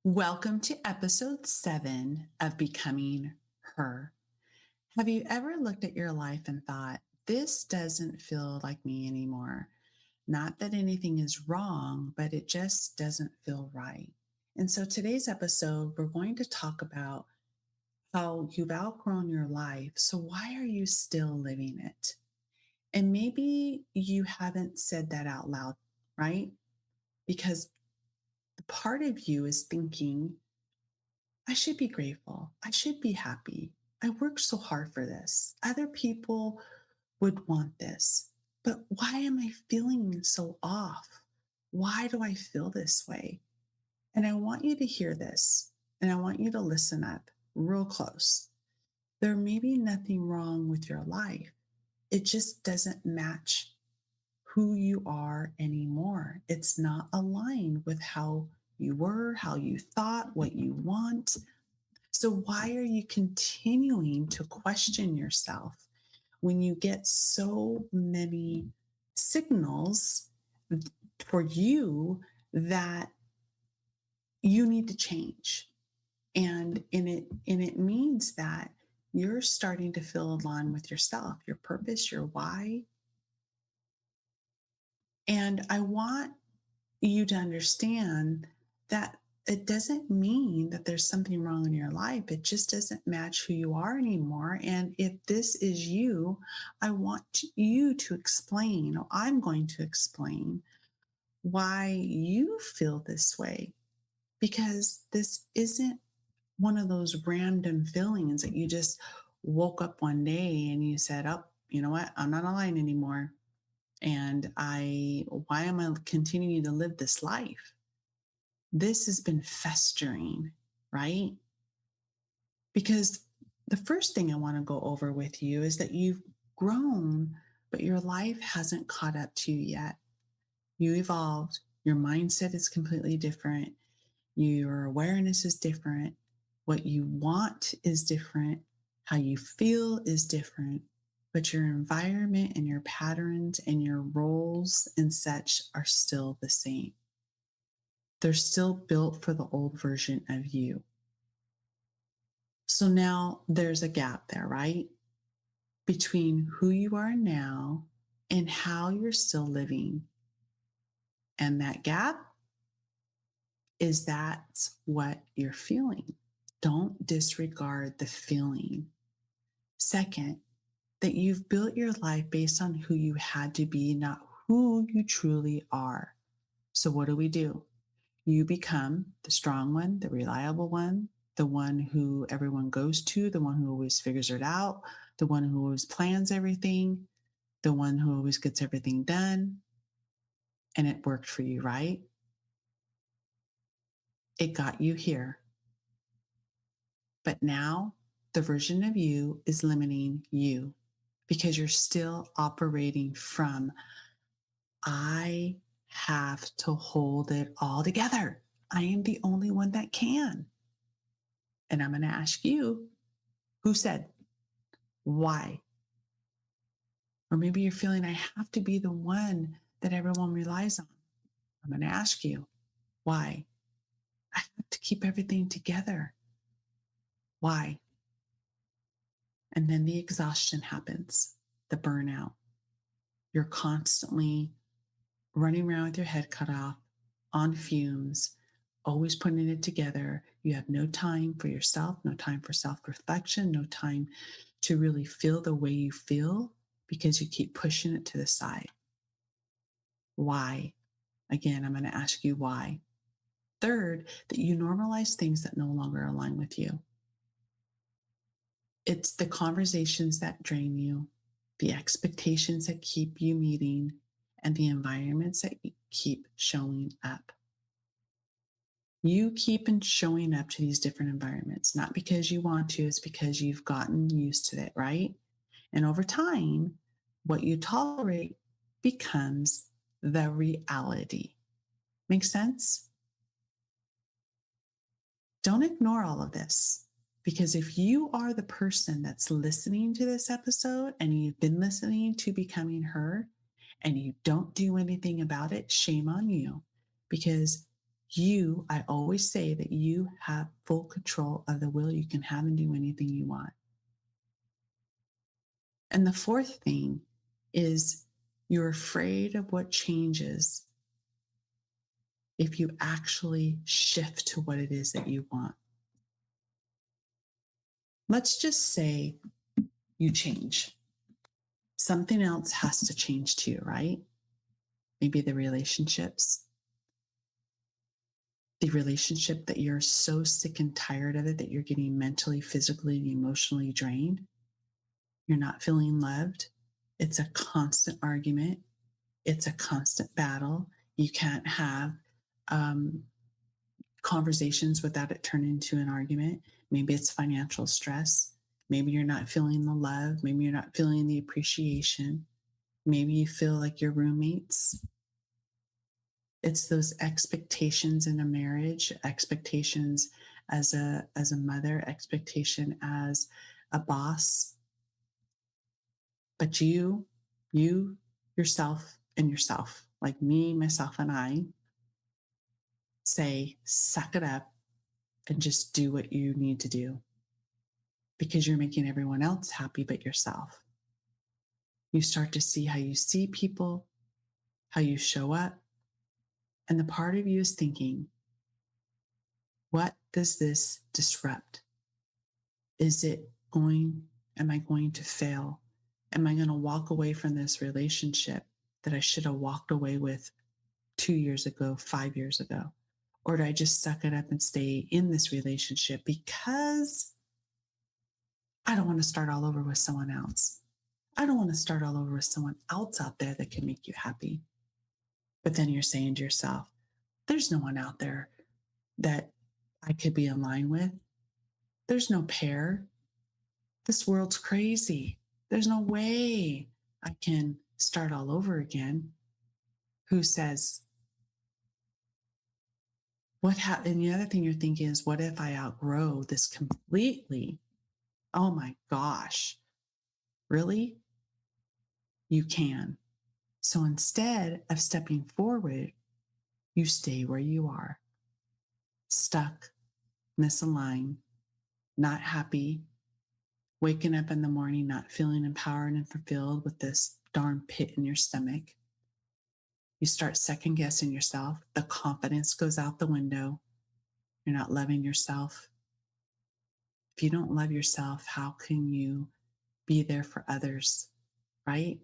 Welcome to episode 7 of Becoming Her. Have you ever looked at your life and thought, this doesn't feel like me anymore? Not that anything is wrong, but it just doesn't feel right. And so today's episode, we're going to talk about how you've outgrown your life. So why are you still living it? And maybe you haven't said that out loud, right? Because the part of you is thinking, I should be grateful. I should be happy. I worked so hard for this. Other people would want this. But why am I feeling so off? Why do I feel this way? And I want you to hear this and I want you to listen up real close. There may be nothing wrong with your life, it just doesn't match who you are anymore. It's not aligned with how you were, how you thought, what you want. So, why are you continuing to question yourself when you get so many signals for you that you need to change? And it means that you're starting to feel aligned with yourself, your purpose, your why. And I want you to understand that it doesn't mean that there's something wrong in your life. It just doesn't match who you are anymore. And if this is you, I want you to explain, or I'm going to explain why you feel this way, because this isn't one of those random feelings that you just woke up one day and you said, oh, you know what? I'm not aligned anymore. And why am I continuing to live this life? This has been festering, right? Because the first thing I want to go over with you is that you've grown, but your life hasn't caught up to you yet. You evolved, your mindset is completely different, your awareness is different, what you want is different, how you feel is different, but your environment and your patterns and your roles and such are still the same. They're still built for the old version of you. So now there's a gap there, right? Between who you are now and how you're still living. And that gap is that's what you're feeling. Don't disregard the feeling. Second, that you've built your life based on who you had to be, not who you truly are. So what do? You become the strong one, the reliable one, the one who everyone goes to, the one who always figures it out, the one who always plans everything, the one who always gets everything done. And it worked for you, right? It got you here. But now the version of you is limiting you because you're still operating from, I have to hold it all together. I am the only one that can. And I'm going to ask you, who said? Why? Or maybe you're feeling I have to be the one that everyone relies on. I'm going to ask you, why? I have to keep everything together. Why? And then the exhaustion happens, the burnout. You're constantly running around with your head cut off, on fumes, always putting it together. You have no time for yourself, no time for self reflection, no time to really feel the way you feel because you keep pushing it to the side. Why? Again, I'm going to ask you why. Third, that you normalize things that no longer align with you. It's the conversations that drain you, the expectations that keep you meeting, and the environments that keep showing up. You keep showing up to these different environments, not because you want to, it's because you've gotten used to it, right? And over time, what you tolerate becomes the reality. Make sense? Don't ignore all of this, because if you are the person that's listening to this episode and you've been listening to Becoming Her and you don't do anything about it, shame on you, because I always say that you have full control of the will. You can have and do anything you want. And the fourth thing is you're afraid of what changes if you actually shift to what it is that you want. Let's just say you change. Something else has to change too, right? Maybe the relationship that you're so sick and tired of it that you're getting mentally, physically, and emotionally drained. You're not feeling loved. It's a constant argument. It's a constant battle. You can't have um, conversations without it turning into an argument. Maybe it's financial stress. Maybe you're not feeling the love. Maybe you're not feeling the appreciation. Maybe you feel like your roommates. It's those expectations in a marriage, expectations as a mother, expectation as a boss. But you yourself and yourself, like me, myself, and I, say, suck it up and just do what you need to do because you're making everyone else happy but yourself. You start to see how you see people, how you show up. And the part of you is thinking, what does this disrupt? Is it going, am I going to fail? Am I going to walk away from this relationship that I should have walked away with 2 years ago, 5 years ago? Or do I just suck it up and stay in this relationship because I don't want to start all over with someone else? I don't want to start all over with someone else out there that can make you happy. But then you're saying to yourself, there's no one out there that I could be in line with. There's no pair. This world's crazy. There's no way I can start all over again. Who says, and the other thing you're thinking is, what if I outgrow this completely? Oh my gosh, really? You can. So instead of stepping forward, you stay where you are, stuck, misaligned, not happy, waking up in the morning, not feeling empowered and fulfilled with this darn pit in your stomach. You start second guessing yourself. The confidence goes out the window. You're not loving yourself. If you don't love yourself, how can you be there for others, right?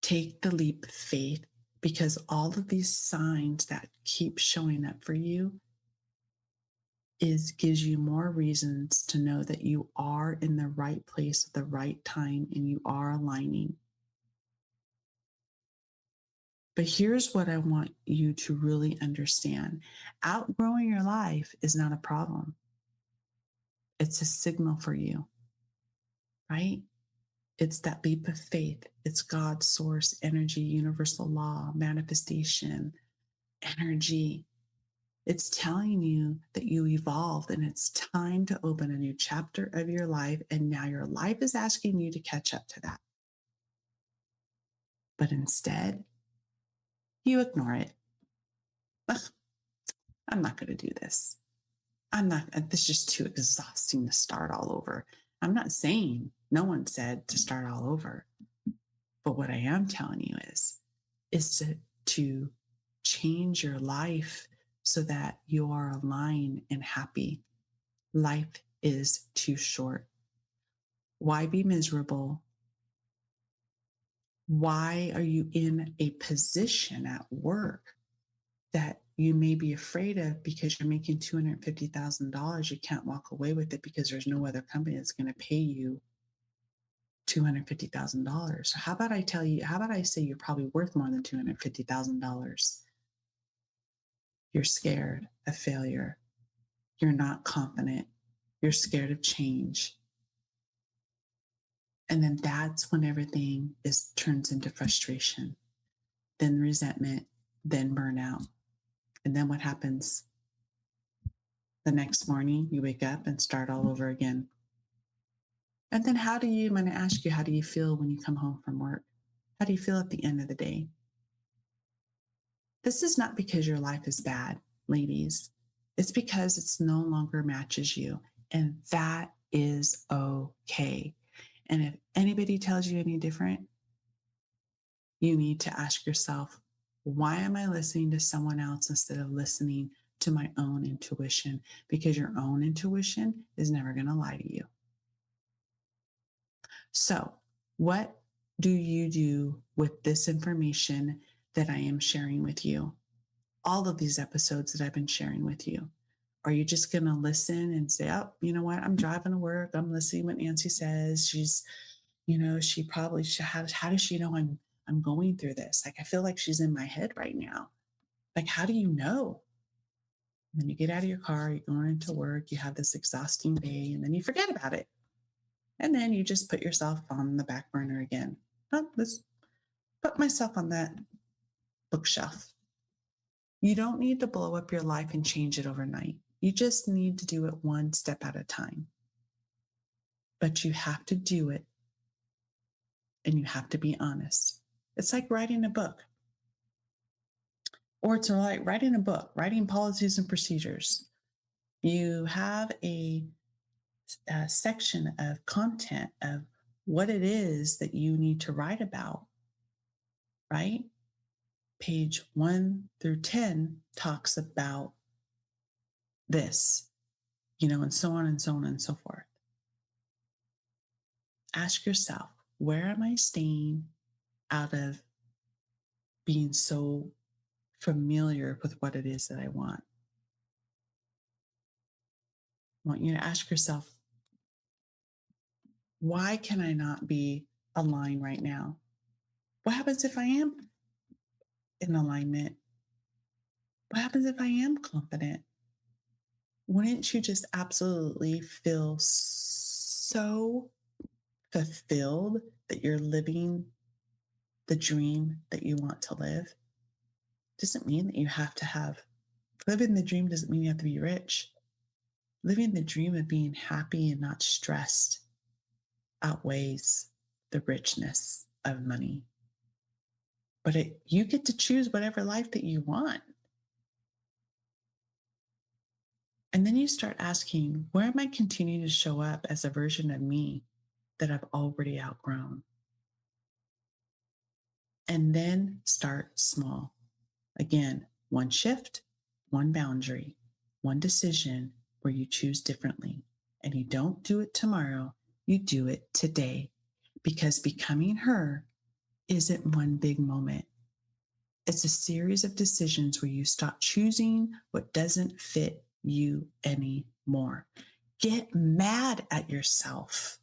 Take the leap of faith because all of these signs that keep showing up for you gives you more reasons to know that you are in the right place at the right time and you are aligning. But here's what I want you to really understand. Outgrowing your life is not a problem. It's a signal for you, right? It's that leap of faith. It's God's source, energy, universal law, manifestation, energy. It's telling you that you evolved and it's time to open a new chapter of your life. And now your life is asking you to catch up to that. But instead, you ignore it. Ugh, I'm not going to do this. This is just too exhausting to start all over. I'm not saying, no one said to start all over. But what I am telling you is to change your life so that you are aligned and happy. Life is too short. Why be miserable? Why are you in a position at work that you may be afraid of because you're making $250,000? You can't walk away with it because there's no other company that's going to pay you $250,000. So how about I say you're probably worth more than $250,000? You're scared of failure. You're not confident. You're scared of change. And then that's when everything turns into frustration, then resentment, then burnout. And then what happens? The next morning, you wake up and start all over again. And then I'm going to ask you, how do you feel when you come home from work? How do you feel at the end of the day? This is not because your life is bad, ladies. It's because it's no longer matches you. And that is okay. And if anybody tells you any different, you need to ask yourself, why am I listening to someone else instead of listening to my own intuition? Because your own intuition is never going to lie to you. So, what do you do with this information that I am sharing with you? All of these episodes that I've been sharing with you. Are you just going to listen and say, oh, you know what? I'm driving to work. I'm listening what Nancy says. She's, she probably, how does she know I'm going through this? Like, I feel like she's in my head right now. Like, how do you know? And then you get out of your car, you're going into work, you have this exhausting day, and then you forget about it. And then you just put yourself on the back burner again. Oh, let's put myself on that bookshelf. You don't need to blow up your life and change it overnight. You just need to do it one step at a time. But you have to do it and you have to be honest. It's like writing a book, or it's like writing a book, writing policies and procedures. You have a section of content of what it is that you need to write about, right? Page 1 through 10 talks about this, and so on and so on and so forth. Ask yourself, where am I staying out of being so familiar with what it is that I want? I want you to ask yourself, why can I not be aligned right now? What happens if I am in alignment? What happens if I am confident? Wouldn't you just absolutely feel so fulfilled that you're living the dream that you want to live? Doesn't mean that you have to have, living the dream doesn't mean you have to be rich. Living the dream of being happy and not stressed outweighs the richness of money. But you get to choose whatever life that you want. And then you start asking, where am I continuing to show up as a version of me that I've already outgrown? And then start small. Again, one shift, one boundary, one decision where you choose differently. And you don't do it tomorrow, you do it today. Because becoming her isn't one big moment. It's a series of decisions where you stop choosing what doesn't fit you anymore. Get mad at yourself.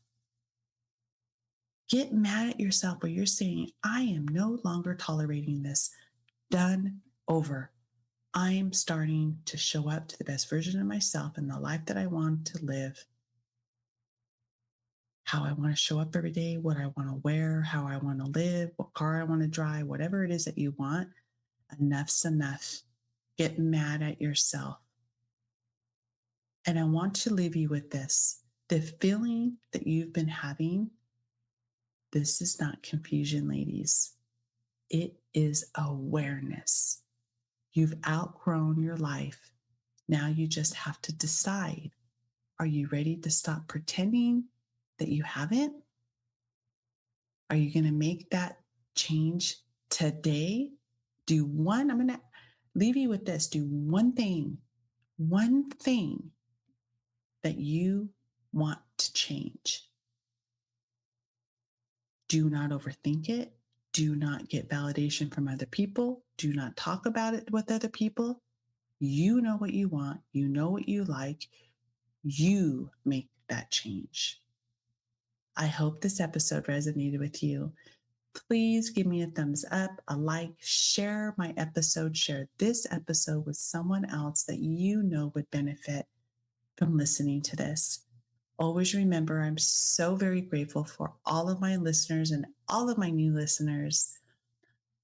Get mad at yourself where you're saying, I am no longer tolerating this. Done, over. I am starting to show up to the best version of myself and the life that I want to live. How I want to show up every day, what I want to wear, how I want to live, what car I want to drive, whatever it is that you want. Enough's enough. Get mad at yourself. And I want to leave you with this. The feeling that you've been having, this is not confusion, ladies. It is awareness. You've outgrown your life. Now you just have to decide. Are you ready to stop pretending that you haven't? Are you going to make that change today? I'm going to leave you with this. Do one thing that you want to change. Do not overthink it. Do not get validation from other people. Do not talk about it with other people. You know what you want. You know what you like. You make that change. I hope this episode resonated with you. Please give me a thumbs up, a like, share my episode, share this episode with someone else that you know would benefit from listening to this. Always remember, I'm so very grateful for all of my listeners and all of my new listeners.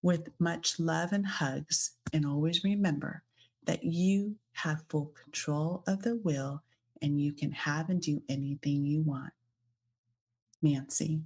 With much love and hugs, and always remember that you have full control of the will and you can have and do anything you want. Nancy.